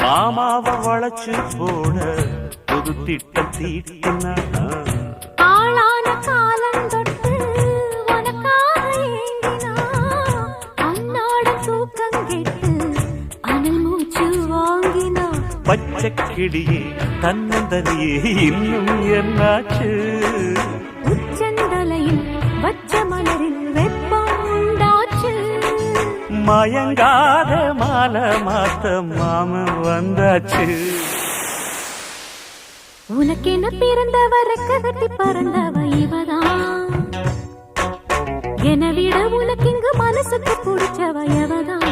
மாமாவை வளைச்சு போட புது திட்டம் தீட்டினா ஆளான காலம் தொட்டு உனக்காக ஏங்கினா அன்னாட தூக்கம் கெட்டு அனல் மூச்சு வாங்கினா பச்சை கிளியே தன்னந்தனியே இன்னும் என்னாச்சு உச்சந்தலையில் வச்ச மலரில் வெப்பம் உண்டாச்சு மயங்காத மாலை மாத்த மாமன் வந்தாச்சு உனக்கென பிறந்தவ கட்டி பறந்தவ இவதான் என விட உனக்கு இங்கு மனசுக்கு பிடிச்சவ எவதான்